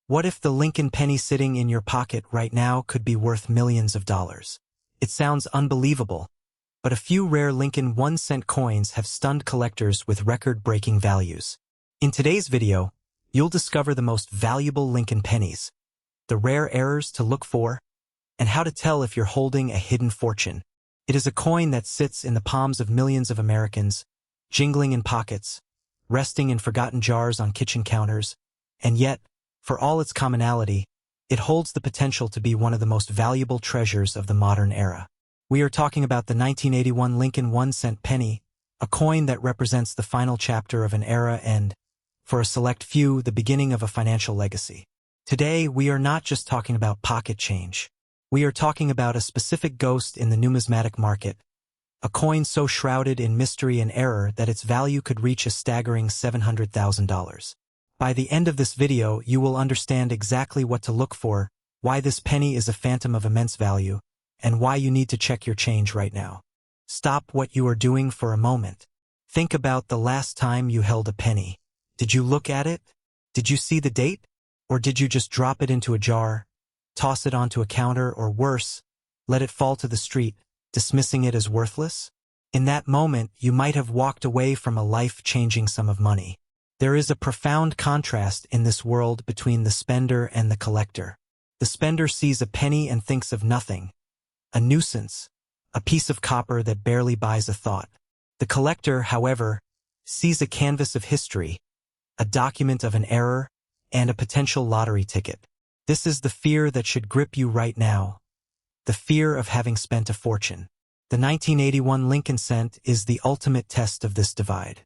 What if the Lincoln penny sitting in your pocket right now could be worth millions of dollars? It sounds unbelievable, but a few rare Lincoln 1-cent coins have stunned collectors with record-breaking values. In today's video, you'll discover the most valuable Lincoln pennies, the rare errors to look for, and how to tell if you're holding a hidden fortune. It is a coin that sits in the palms of millions of Americans, jingling in pockets, resting in forgotten jars on kitchen counters, and yet, for all its commonality, it holds the potential to be one of the most valuable treasures of the modern era. We are talking about the 1981 Lincoln 1-cent penny, a coin that represents the final chapter of an era and, for a select few, the beginning of a financial legacy. Today, we are not just talking about pocket change. We are talking about a specific ghost in the numismatic market, a coin so shrouded in mystery and error that its value could reach a staggering $700,000. By the end of this video, you will understand exactly what to look for, why this penny is a phantom of immense value, and why you need to check your change right now. Stop what you are doing for a moment. Think about the last time you held a penny. Did you look at it? Did you see the date? Or did you just drop it into a jar, toss it onto a counter, or worse, let it fall to the street, dismissing it as worthless? In that moment, you might have walked away from a life-changing sum of money. There is a profound contrast in this world between the spender and the collector. The spender sees a penny and thinks of nothing, a nuisance, a piece of copper that barely buys a thought. The collector, however, sees a canvas of history, a document of an error, and a potential lottery ticket. This is the fear that should grip you right now, the fear of having spent a fortune. The 1981 Lincoln cent is the ultimate test of this divide.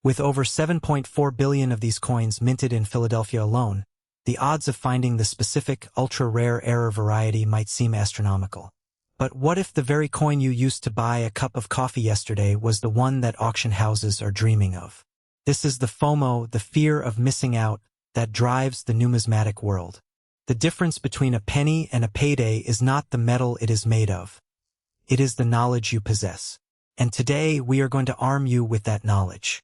With over 7.4 billion of these coins minted in Philadelphia alone, the odds of finding the specific ultra-rare error variety might seem astronomical. But what if the very coin you used to buy a cup of coffee yesterday was the one that auction houses are dreaming of? This is the FOMO, the fear of missing out, that drives the numismatic world. The difference between a penny and a payday is not the metal it is made of. It is the knowledge you possess. And today we are going to arm you with that knowledge.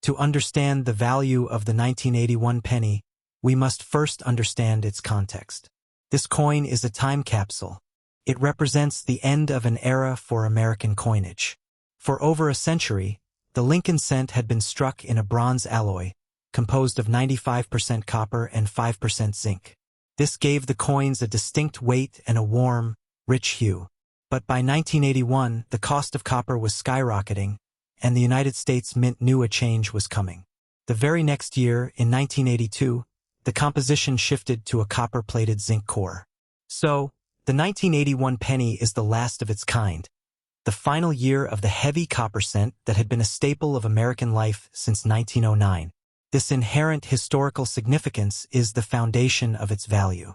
To understand the value of the 1981 penny, we must first understand its context. This coin is a time capsule. It represents the end of an era for American coinage. For over a century, the Lincoln cent had been struck in a bronze alloy, composed of 95% copper and 5% zinc. This gave the coins a distinct weight and a warm, rich hue. But by 1981, the cost of copper was skyrocketing, and the United States Mint knew a change was coming. The very next year, in 1982, the composition shifted to a copper-plated zinc core. So, the 1981 penny is the last of its kind, the final year of the heavy copper cent that had been a staple of American life since 1909. This inherent historical significance is the foundation of its value.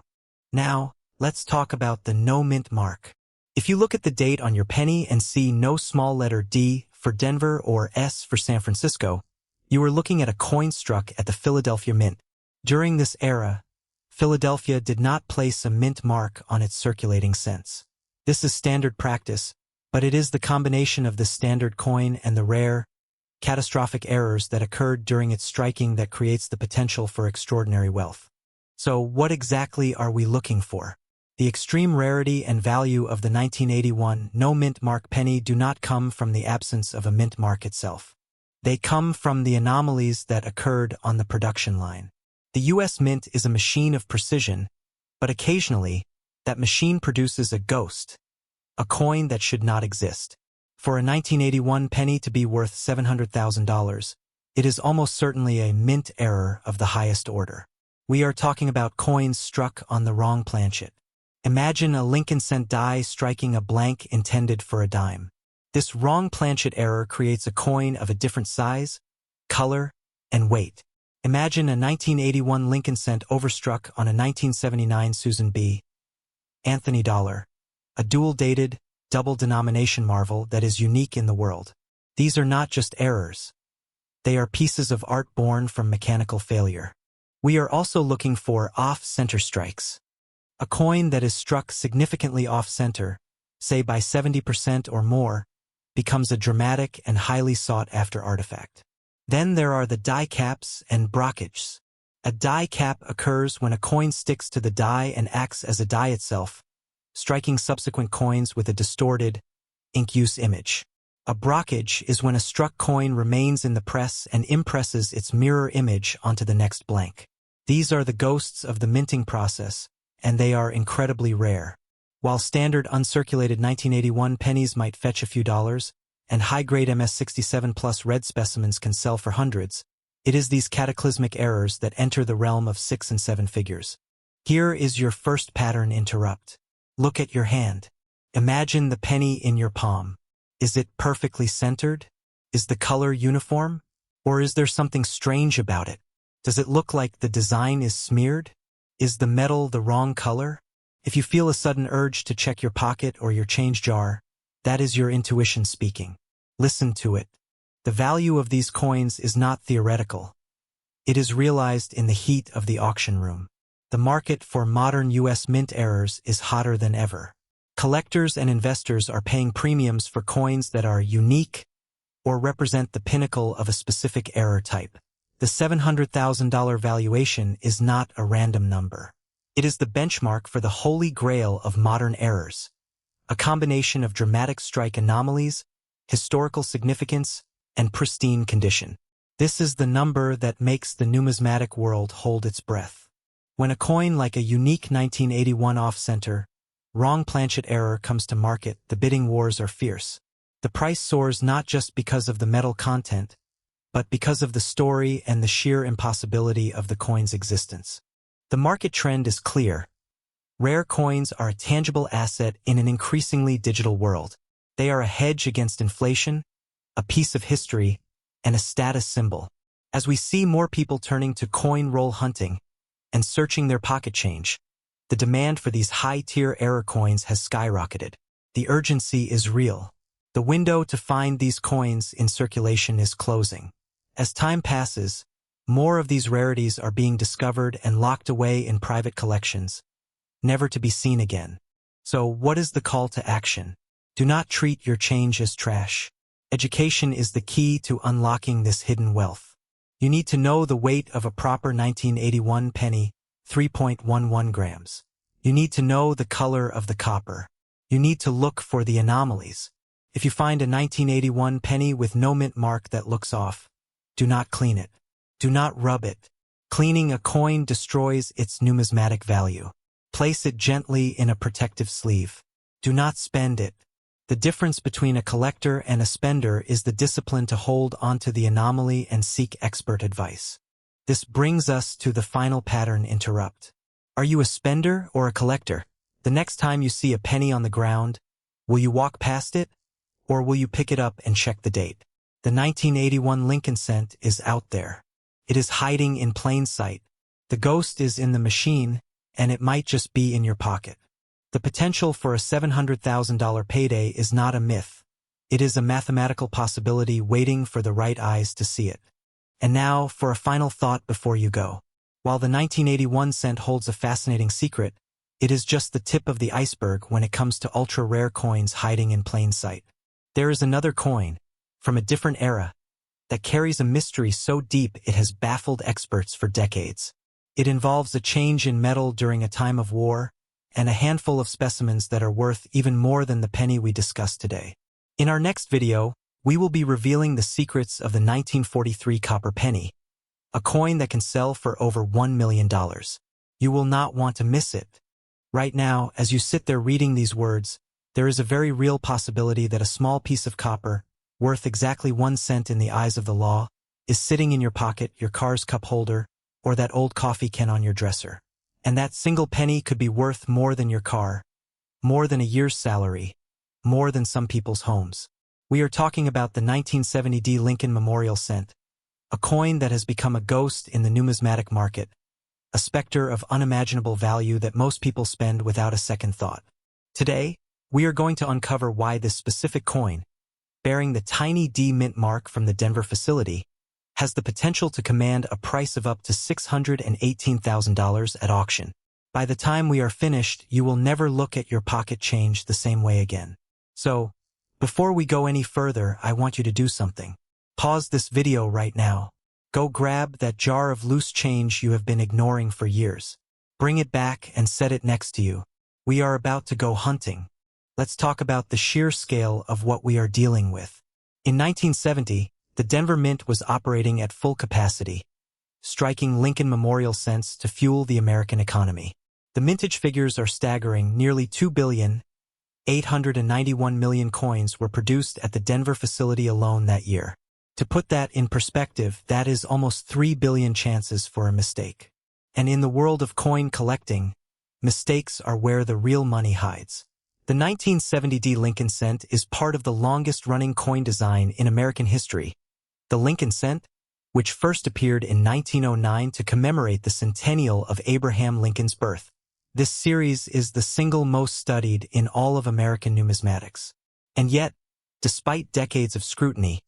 Now, let's talk about the no mint mark. If you look at the date on your penny and see no small letter D for Denver or S for San Francisco, you are looking at a coin struck at the Philadelphia Mint. During this era, Philadelphia did not place a mint mark on its circulating cents. This is standard practice, but it is the combination of the standard coin and the rare, catastrophic errors that occurred during its striking that creates the potential for extraordinary wealth. So what exactly are we looking for? The extreme rarity and value of the 1981 no mint mark penny do not come from the absence of a mint mark itself. They come from the anomalies that occurred on the production line. The U.S. Mint is a machine of precision, but occasionally, that machine produces a ghost, a coin that should not exist. For a 1981 penny to be worth $700,000, it is almost certainly a mint error of the highest order. We are talking about coins struck on the wrong planchet. Imagine a Lincoln cent die striking a blank intended for a dime. This wrong planchet error creates a coin of a different size, color, and weight. Imagine a 1981 Lincoln cent overstruck on a 1979 Susan B. Anthony dollar, a dual-dated, double-denomination marvel that is unique in the world. These are not just errors. They are pieces of art born from mechanical failure. We are also looking for off-center strikes. A coin that is struck significantly off-center, say by 70% or more, becomes a dramatic and highly sought-after artifact. Then there are the die caps and brockages. A die cap occurs when a coin sticks to the die and acts as a die itself, striking subsequent coins with a distorted, ink-use image. A brockage is when a struck coin remains in the press and impresses its mirror image onto the next blank. These are the ghosts of the minting process, and they are incredibly rare. While standard uncirculated 1981 pennies might fetch a few dollars, and high-grade MS-67 plus red specimens can sell for hundreds, it is these cataclysmic errors that enter the realm of 6 and 7 figures. Here is your first pattern interrupt. Look at your hand. Imagine the penny in your palm. Is it perfectly centered? Is the color uniform? Or is there something strange about it? Does it look like the design is smeared? Is the metal the wrong color? If you feel a sudden urge to check your pocket or your change jar, that is your intuition speaking. Listen to it. The value of these coins is not theoretical. It is realized in the heat of the auction room. The market for modern U.S. mint errors is hotter than ever. Collectors and investors are paying premiums for coins that are unique or represent the pinnacle of a specific error type. The $700,000 valuation is not a random number. It is the benchmark for the holy grail of modern errors, a combination of dramatic strike anomalies, historical significance, and pristine condition. This is the number that makes the numismatic world hold its breath. When a coin like a unique 1981 off-center, wrong planchet error comes to market, the bidding wars are fierce. The price soars not just because of the metal content, but because of the story and the sheer impossibility of the coin's existence. The market trend is clear. Rare coins are a tangible asset in an increasingly digital world. They are a hedge against inflation, a piece of history, and a status symbol. As we see more people turning to coin roll hunting and searching their pocket change, the demand for these high-tier error coins has skyrocketed. The urgency is real. The window to find these coins in circulation is closing. As time passes, more of these rarities are being discovered and locked away in private collections, never to be seen again. So what is the call to action? Do not treat your change as trash. Education is the key to unlocking this hidden wealth. You need to know the weight of a proper 1981 penny, 3.11 grams. You need to know the color of the copper. You need to look for the anomalies. If you find a 1981 penny with no mint mark that looks off, do not clean it. Do not rub it. Cleaning a coin destroys its numismatic value. Place it gently in a protective sleeve. Do not spend it. The difference between a collector and a spender is the discipline to hold onto the anomaly and seek expert advice. This brings us to the final pattern interrupt. Are you a spender or a collector? The next time you see a penny on the ground, will you walk past it? Or will you pick it up and check the date? The 1981 Lincoln cent is out there. It is hiding in plain sight. The ghost is in the machine, and it might just be in your pocket. The potential for a $700,000 payday is not a myth. It is a mathematical possibility waiting for the right eyes to see it. And now, for a final thought before you go. While the 1981 cent holds a fascinating secret, it is just the tip of the iceberg when it comes to ultra-rare coins hiding in plain sight. There is another coin, from a different era, that carries a mystery so deep it has baffled experts for decades. It involves a change in metal during a time of war, and a handful of specimens that are worth even more than the penny we discussed today. In our next video, we will be revealing the secrets of the 1943 copper penny, a coin that can sell for over $1 million. You will not want to miss it. Right now, as you sit there reading these words, there is a very real possibility that a small piece of copper, worth exactly 1 cent in the eyes of the law, is sitting in your pocket, your car's cup holder, or that old coffee can on your dresser. And that single penny could be worth more than your car, more than a year's salary, more than some people's homes. We are talking about the 1970 Lincoln Memorial Cent, a coin that has become a ghost in the numismatic market, a specter of unimaginable value that most people spend without a second thought. Today, we are going to uncover why this specific coin, bearing the tiny D mint mark from the Denver facility, has the potential to command a price of up to $618,000 at auction. By the time we are finished, you will never look at your pocket change the same way again. So, before we go any further, I want you to do something. Pause this video right now. Go grab that jar of loose change you have been ignoring for years. Bring it back and set it next to you. We are about to go hunting. Let's talk about the sheer scale of what we are dealing with. In 1970, the Denver Mint was operating at full capacity, striking Lincoln Memorial cents to fuel the American economy. The mintage figures are staggering. Nearly 2,891,000,000 coins were produced at the Denver facility alone that year. To put that in perspective, that is almost 3 billion chances for a mistake. And in the world of coin collecting, mistakes are where the real money hides. The 1970 Lincoln cent is part of the longest-running coin design in American history. The Lincoln cent, which first appeared in 1909 to commemorate the centennial of Abraham Lincoln's birth. This series is the single most studied in all of American numismatics. And yet, despite decades of scrutiny,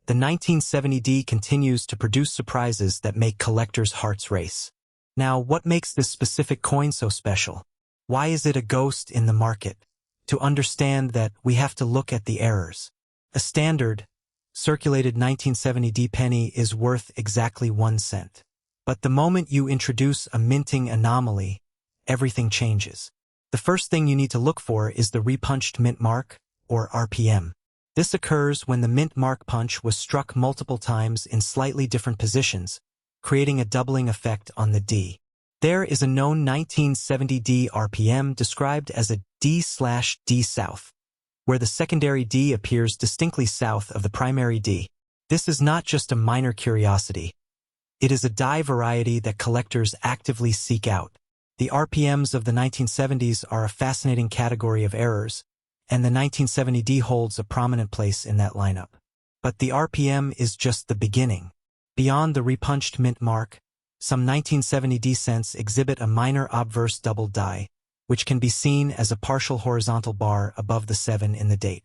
the 1970 continues to produce surprises that make collectors' hearts race. Now, what makes this specific coin so special? Why is it a ghost in the market? To understand that, we have to look at the errors. A standard, circulated 1970 penny is worth exactly 1 cent. But the moment you introduce a minting anomaly, everything changes. The first thing you need to look for is the repunched mint mark, or RPM. This occurs when the mint mark punch was struck multiple times in slightly different positions, creating a doubling effect on the D. There is a known 1970 RPM described as a D/D south, where the secondary D appears distinctly south of the primary D. This is not just a minor curiosity. It is a die variety that collectors actively seek out. The RPMs of the 1970s are a fascinating category of errors, and the 1970 holds a prominent place in that lineup. But the RPM is just the beginning. Beyond the repunched mint mark, some 1970 cents exhibit a minor obverse double die, which can be seen as a partial horizontal bar above the 7 in the date.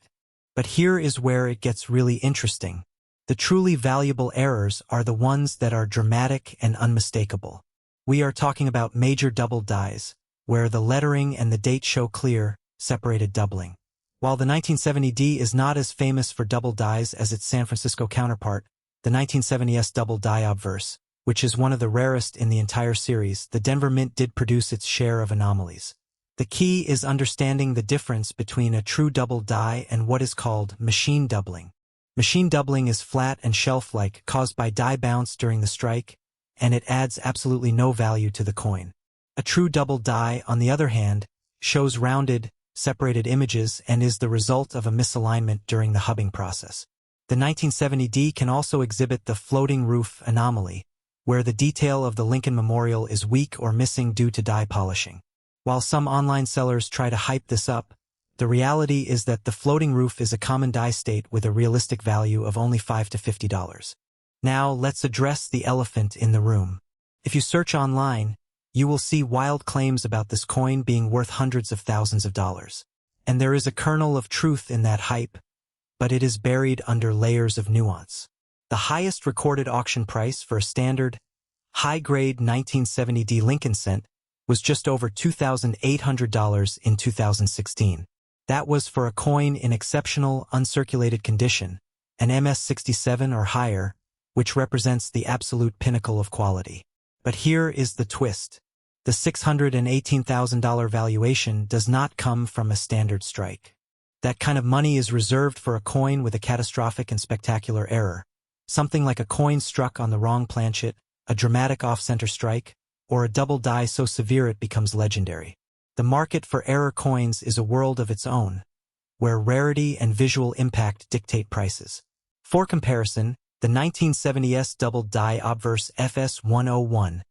But here is where it gets really interesting. The truly valuable errors are the ones that are dramatic and unmistakable. We are talking about major double dies, where the lettering and the date show clear, separated doubling. While the 1970 is not as famous for double dies as its San Francisco counterpart, the 1970s double die obverse, which is one of the rarest in the entire series, the Denver Mint did produce its share of anomalies. The key is understanding the difference between a true double die and what is called machine doubling. Machine doubling is flat and shelf-like, caused by die bounce during the strike, and it adds absolutely no value to the coin. A true double die, on the other hand, shows rounded, separated images and is the result of a misalignment during the hubbing process. The 1970 can also exhibit the floating roof anomaly, where the detail of the Lincoln Memorial is weak or missing due to die polishing. While some online sellers try to hype this up, the reality is that the floating roof is a common die state with a realistic value of only $5 to $50. Now, let's address the elephant in the room. If you search online, you will see wild claims about this coin being worth hundreds of thousands of dollars. And there is a kernel of truth in that hype, but it is buried under layers of nuance. The highest recorded auction price for a standard, high-grade 1970 Lincoln cent was just over $2,800 in 2016. That was for a coin in exceptional, uncirculated condition, an MS-67 or higher, which represents the absolute pinnacle of quality. But here is the twist. The $618,000 valuation does not come from a standard strike. That kind of money is reserved for a coin with a catastrophic and spectacular error. Something like a coin struck on the wrong planchet, a dramatic off-center strike, or a double die so severe it becomes legendary. The market for error coins is a world of its own, where rarity and visual impact dictate prices. For comparison, the 1970s double die obverse FS101,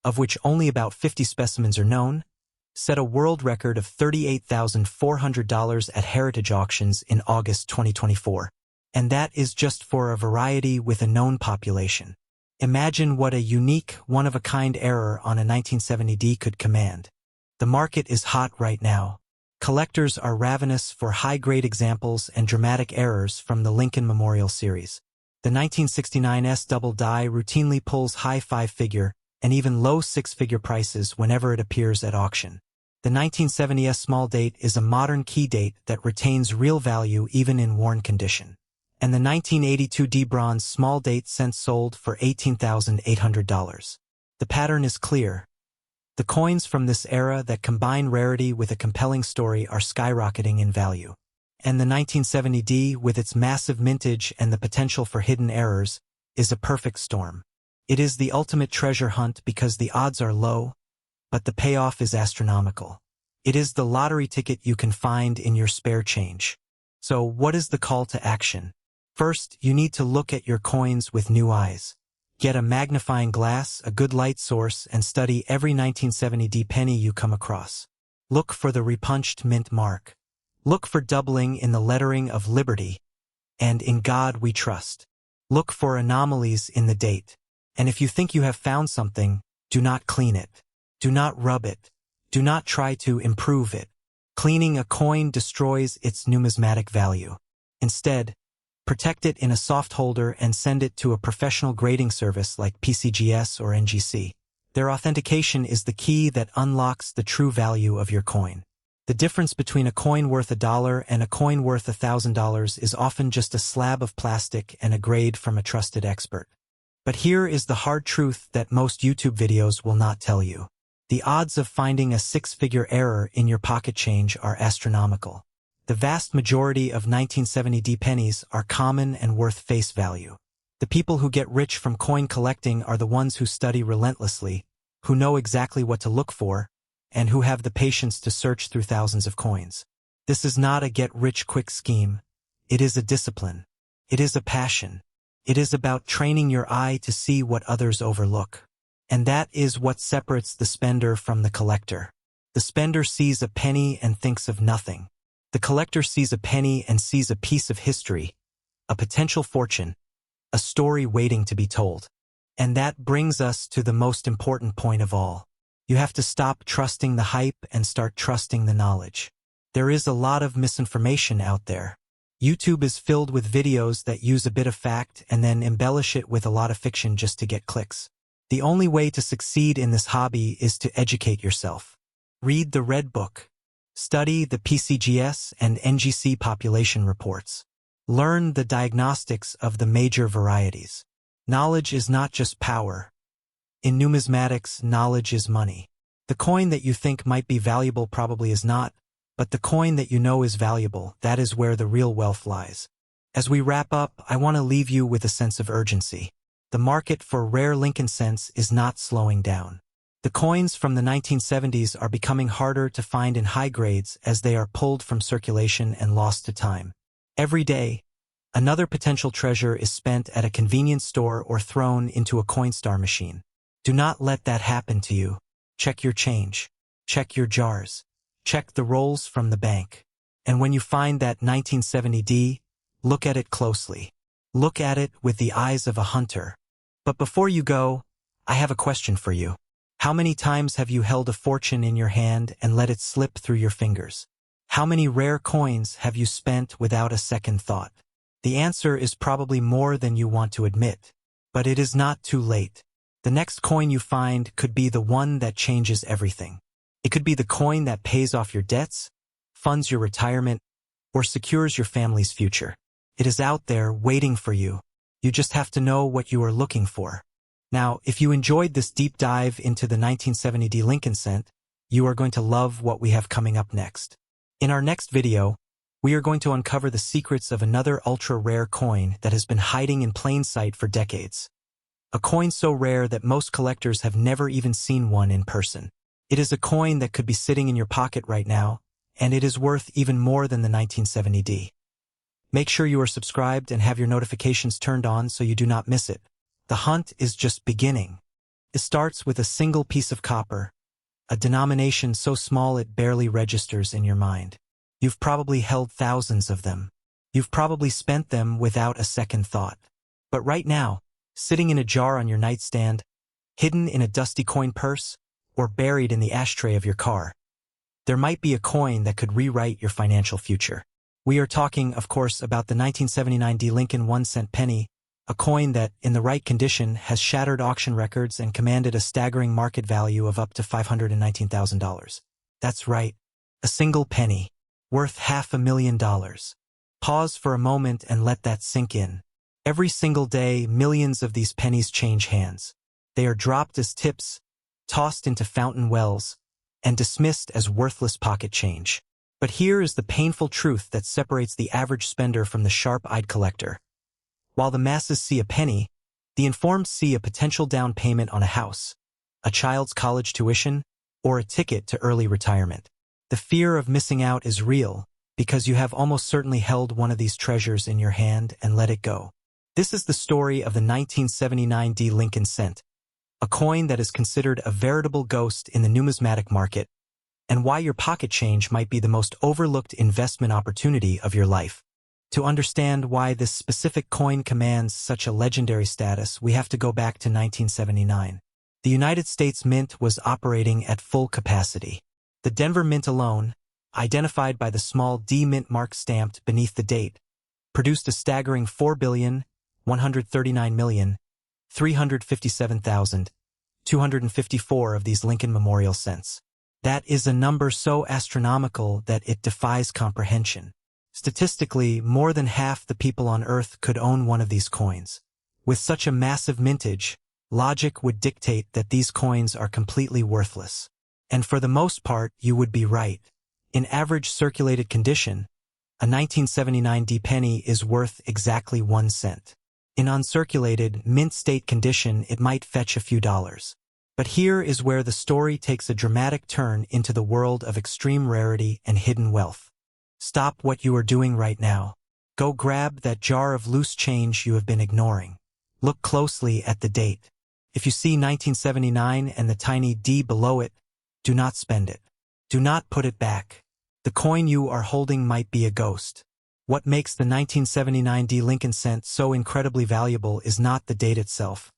of which only about 50 specimens are known, set a world record of $38,400 at heritage auctions in August 2024. And that is just for a variety with a known population. Imagine what a unique, one-of-a-kind error on a 1970 could command. The market is hot right now. Collectors are ravenous for high-grade examples and dramatic errors from the Lincoln Memorial series. The 1969s double die routinely pulls high 5-figure and even low 6-figure prices whenever it appears at auction. The 1970s small date is a modern key date that retains real value even in worn condition. and the 1982 D bronze small date cent sold for $18,800. The pattern is clear. The coins from this era that combine rarity with a compelling story are skyrocketing in value. And the 1970 D, with its massive mintage and the potential for hidden errors, is a perfect storm. It is the ultimate treasure hunt because the odds are low, but the payoff is astronomical. It is the lottery ticket you can find in your spare change. So what is the call to action? First, you need to look at your coins with new eyes. Get a magnifying glass, a good light source, and study every 1970 D penny you come across. Look for the repunched mint mark. Look for doubling in the lettering of Liberty, and In God We Trust. Look for anomalies in the date. And if you think you have found something, do not clean it. Do not rub it. Do not try to improve it. Cleaning a coin destroys its numismatic value. Instead, protect it in a soft holder and send it to a professional grading service like PCGS or NGC. Their authentication is the key that unlocks the true value of your coin. The difference between a coin worth $1 and a coin worth $1,000 is often just a slab of plastic and a grade from a trusted expert. But here is the hard truth that most YouTube videos will not tell you. The odds of finding a six-figure error in your pocket change are astronomical. The vast majority of 1970 D pennies are common and worth face value. The people who get rich from coin collecting are the ones who study relentlessly, who know exactly what to look for, and who have the patience to search through thousands of coins. This is not a get-rich-quick scheme. It is a discipline. It is a passion. It is about training your eye to see what others overlook. And that is what separates the spender from the collector. The spender sees a penny and thinks of nothing. The collector sees a penny and sees a piece of history, a potential fortune, a story waiting to be told. And that brings us to the most important point of all. You have to stop trusting the hype and start trusting the knowledge. There is a lot of misinformation out there. YouTube is filled with videos that use a bit of fact and then embellish it with a lot of fiction just to get clicks. The only way to succeed in this hobby is to educate yourself. Read the Red Book. Study the PCGS and NGC population reports. Learn the diagnostics of the major varieties. Knowledge is not just power. In numismatics, knowledge is money. The coin that you think might be valuable probably is not, but the coin that you know is valuable, that is where the real wealth lies. As we wrap up, I want to leave you with a sense of urgency. The market for rare Lincoln cents is not slowing down. The coins from the 1970s are becoming harder to find in high grades as they are pulled from circulation and lost to time. Every day, another potential treasure is spent at a convenience store or thrown into a Coinstar machine. Do not let that happen to you. Check your change. Check your jars. Check the rolls from the bank. And when you find that 1970 D, look at it closely. Look at it with the eyes of a hunter. But before you go, I have a question for you. How many times have you held a fortune in your hand and let it slip through your fingers? How many rare coins have you spent without a second thought? The answer is probably more than you want to admit. But it is not too late. The next coin you find could be the one that changes everything. It could be the coin that pays off your debts, funds your retirement, or secures your family's future. It is out there waiting for you. You just have to know what you are looking for. Now, if you enjoyed this deep dive into the 1970 D Lincoln cent, you are going to love what we have coming up next. In our next video, we are going to uncover the secrets of another ultra-rare coin that has been hiding in plain sight for decades. A coin so rare that most collectors have never even seen one in person. It is a coin that could be sitting in your pocket right now, and it is worth even more than the 1970 D. Make sure you are subscribed and have your notifications turned on so you do not miss it. The hunt is just beginning. It starts with a single piece of copper, a denomination so small it barely registers in your mind. You've probably held thousands of them. You've probably spent them without a second thought. But right now, sitting in a jar on your nightstand, hidden in a dusty coin purse, or buried in the ashtray of your car, there might be a coin that could rewrite your financial future. We are talking, of course, about the 1979 D Lincoln 1-cent penny, a coin that, in the right condition, has shattered auction records and commanded a staggering market value of up to $519,000. That's right, a single penny, worth $500,000. Pause for a moment and let that sink in. Every single day, millions of these pennies change hands. They are dropped as tips, tossed into fountain wells, and dismissed as worthless pocket change. But here is the painful truth that separates the average spender from the sharp-eyed collector. While the masses see a penny, the informed see a potential down payment on a house, a child's college tuition, or a ticket to early retirement. The fear of missing out is real, because you have almost certainly held one of these treasures in your hand and let it go. This is the story of the 1979 D Lincoln cent, a coin that is considered a veritable ghost in the numismatic market, and why your pocket change might be the most overlooked investment opportunity of your life. To understand why this specific coin commands such a legendary status, we have to go back to 1979. The United States Mint was operating at full capacity. The Denver Mint alone, identified by the small D mint mark stamped beneath the date, produced a staggering 4,139,357,254 of these Lincoln Memorial cents. That is a number so astronomical that it defies comprehension. Statistically, more than half the people on Earth could own one of these coins. With such a massive mintage, logic would dictate that these coins are completely worthless. And for the most part, you would be right. In average circulated condition, a 1979 D penny is worth exactly 1 cent. In uncirculated, mint state condition, it might fetch a few dollars. But here is where the story takes a dramatic turn into the world of extreme rarity and hidden wealth. Stop what you are doing right now. Go grab that jar of loose change you have been ignoring. Look closely at the date. If you see 1979 and the tiny D below it, do not spend it. Do not put it back. The coin you are holding might be a ghost. What makes the 1979 D Lincoln cent so incredibly valuable is not the date itself,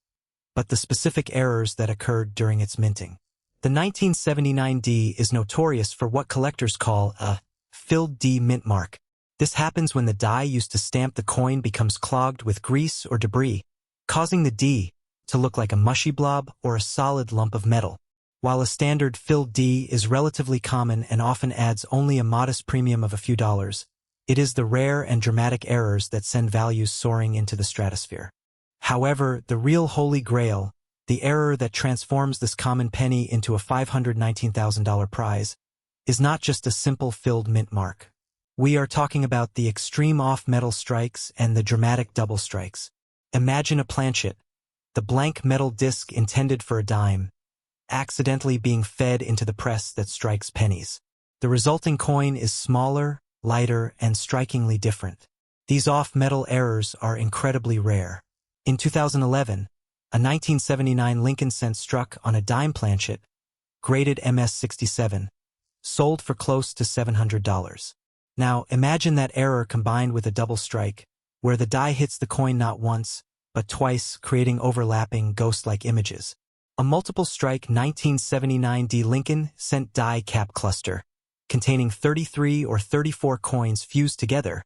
but the specific errors that occurred during its minting. The 1979 D is notorious for what collectors call a filled D mint mark. This happens when the die used to stamp the coin becomes clogged with grease or debris, causing the D to look like a mushy blob or a solid lump of metal. While a standard filled D is relatively common and often adds only a modest premium of a few dollars, it is the rare and dramatic errors that send values soaring into the stratosphere. However, the real holy grail, the error that transforms this common penny into a $519,000 prize, is not just a simple filled mint mark. We are talking about the extreme off-metal strikes and the dramatic double strikes. Imagine a planchet, the blank metal disc intended for a dime, accidentally being fed into the press that strikes pennies. The resulting coin is smaller, lighter, and strikingly different. These off-metal errors are incredibly rare. In 2011, a 1979 Lincoln cent struck on a dime planchet, graded MS-67, sold for close to $700. Now, imagine that error combined with a double strike, where the die hits the coin not once, but twice, creating overlapping, ghost-like images. A multiple-strike 1979 D Lincoln cent die cap cluster, containing 33 or 34 coins fused together,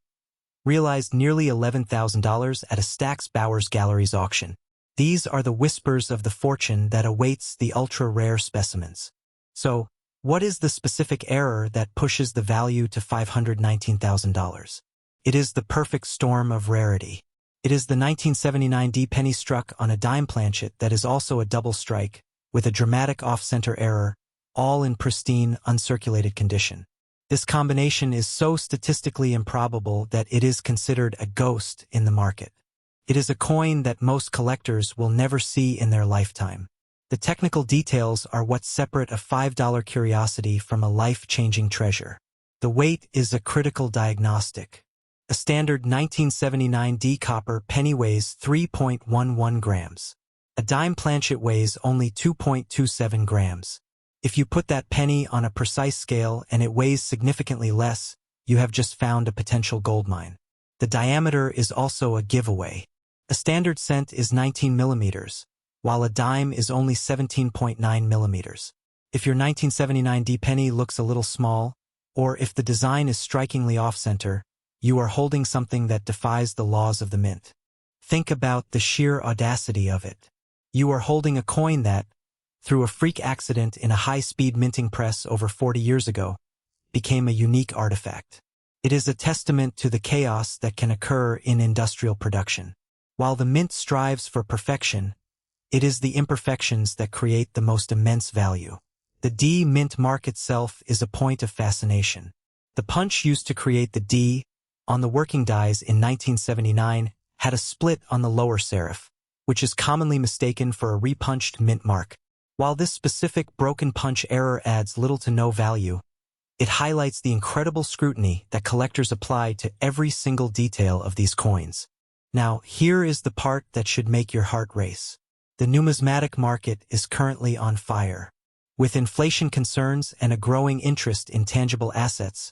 realized nearly $11,000 at a Stack's Bowers Galleries auction. These are the whispers of the fortune that awaits the ultra-rare specimens. So, what is the specific error that pushes the value to $519,000? It is the perfect storm of rarity. It is the 1979 D penny struck on a dime planchet that is also a double strike, with a dramatic off-center error, all in pristine, uncirculated condition. This combination is so statistically improbable that it is considered a ghost in the market. It is a coin that most collectors will never see in their lifetime. The technical details are what separate a $5 curiosity from a life-changing treasure. The weight is a critical diagnostic. A standard 1979 D copper penny weighs 3.11 grams. A dime planchet weighs only 2.27 grams. If you put that penny on a precise scale and it weighs significantly less, you have just found a potential goldmine. The diameter is also a giveaway. A standard cent is 19 millimeters, while a dime is only 17.9 millimeters. If your 1979 D penny looks a little small, or if the design is strikingly off-center, you are holding something that defies the laws of the mint. Think about the sheer audacity of it. You are holding a coin that, through a freak accident in a high-speed minting press over 40 years ago, became a unique artifact. It is a testament to the chaos that can occur in industrial production. While the mint strives for perfection, it is the imperfections that create the most immense value. The D mint mark itself is a point of fascination. The punch used to create the D on the working dies in 1979 had a split on the lower serif, which is commonly mistaken for a repunched mint mark. While this specific broken punch error adds little to no value, it highlights the incredible scrutiny that collectors apply to every single detail of these coins. Now, here is the part that should make your heart race. The numismatic market is currently on fire. With inflation concerns and a growing interest in tangible assets,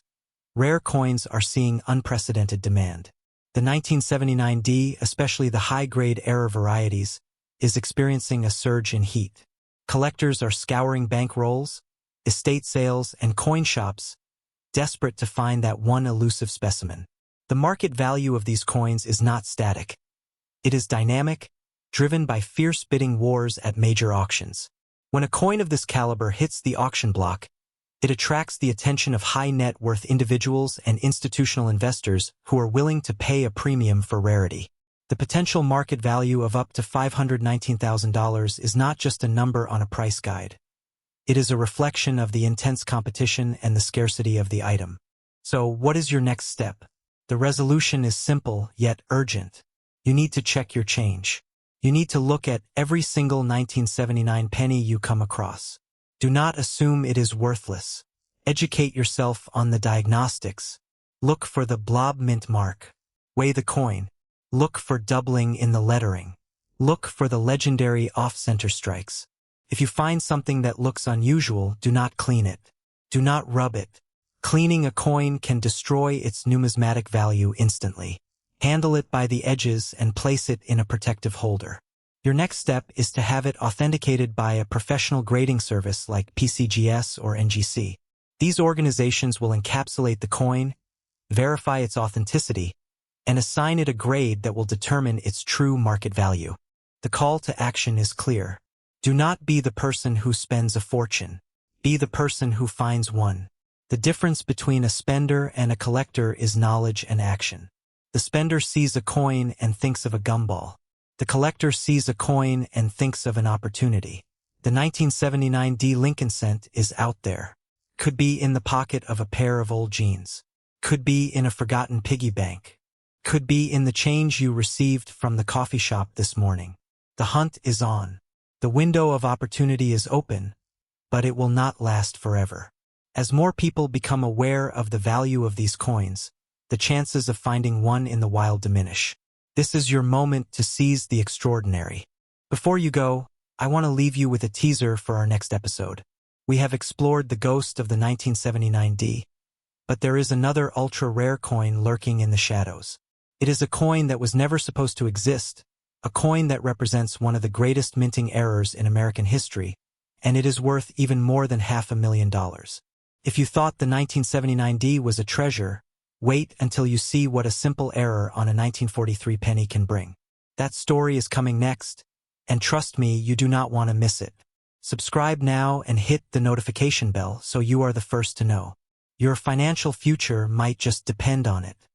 rare coins are seeing unprecedented demand. The 1979 D, especially the high-grade error varieties, is experiencing a surge in heat. Collectors are scouring bankrolls, estate sales, and coin shops, desperate to find that one elusive specimen. The market value of these coins is not static. It is dynamic, driven by fierce bidding wars at major auctions. When a coin of this caliber hits the auction block, it attracts the attention of high-net-worth individuals and institutional investors who are willing to pay a premium for rarity. The potential market value of up to $519,000 is not just a number on a price guide. It is a reflection of the intense competition and the scarcity of the item. So, what is your next step? The resolution is simple, yet urgent. You need to check your change. You need to look at every single 1979 penny you come across. Do not assume it is worthless. Educate yourself on the diagnostics. Look for the blob mint mark. Weigh the coin. Look for doubling in the lettering. Look for the legendary off-center strikes. If you find something that looks unusual, do not clean it. Do not rub it. Cleaning a coin can destroy its numismatic value instantly. Handle it by the edges and place it in a protective holder. Your next step is to have it authenticated by a professional grading service like PCGS or NGC. These organizations will encapsulate the coin, verify its authenticity, and assign it a grade that will determine its true market value. The call to action is clear. Do not be the person who spends a fortune. Be the person who finds one. The difference between a spender and a collector is knowledge and action. The spender sees a coin and thinks of a gumball. The collector sees a coin and thinks of an opportunity. The 1979 D Lincoln cent is out there. Could be in the pocket of a pair of old jeans. Could be in a forgotten piggy bank. Could be in the change you received from the coffee shop this morning. The hunt is on. The window of opportunity is open, but it will not last forever. As more people become aware of the value of these coins, the chances of finding one in the wild diminish. This is your moment to seize the extraordinary. Before you go, I want to leave you with a teaser for our next episode. We have explored the ghost of the 1979 D, but there is another ultra-rare coin lurking in the shadows. It is a coin that was never supposed to exist, a coin that represents one of the greatest minting errors in American history, and it is worth even more than $500,000. If you thought the 1979 D was a treasure, wait until you see what a simple error on a 1943 penny can bring. That story is coming next, and trust me, you do not want to miss it. Subscribe now and hit the notification bell so you are the first to know. Your financial future might just depend on it.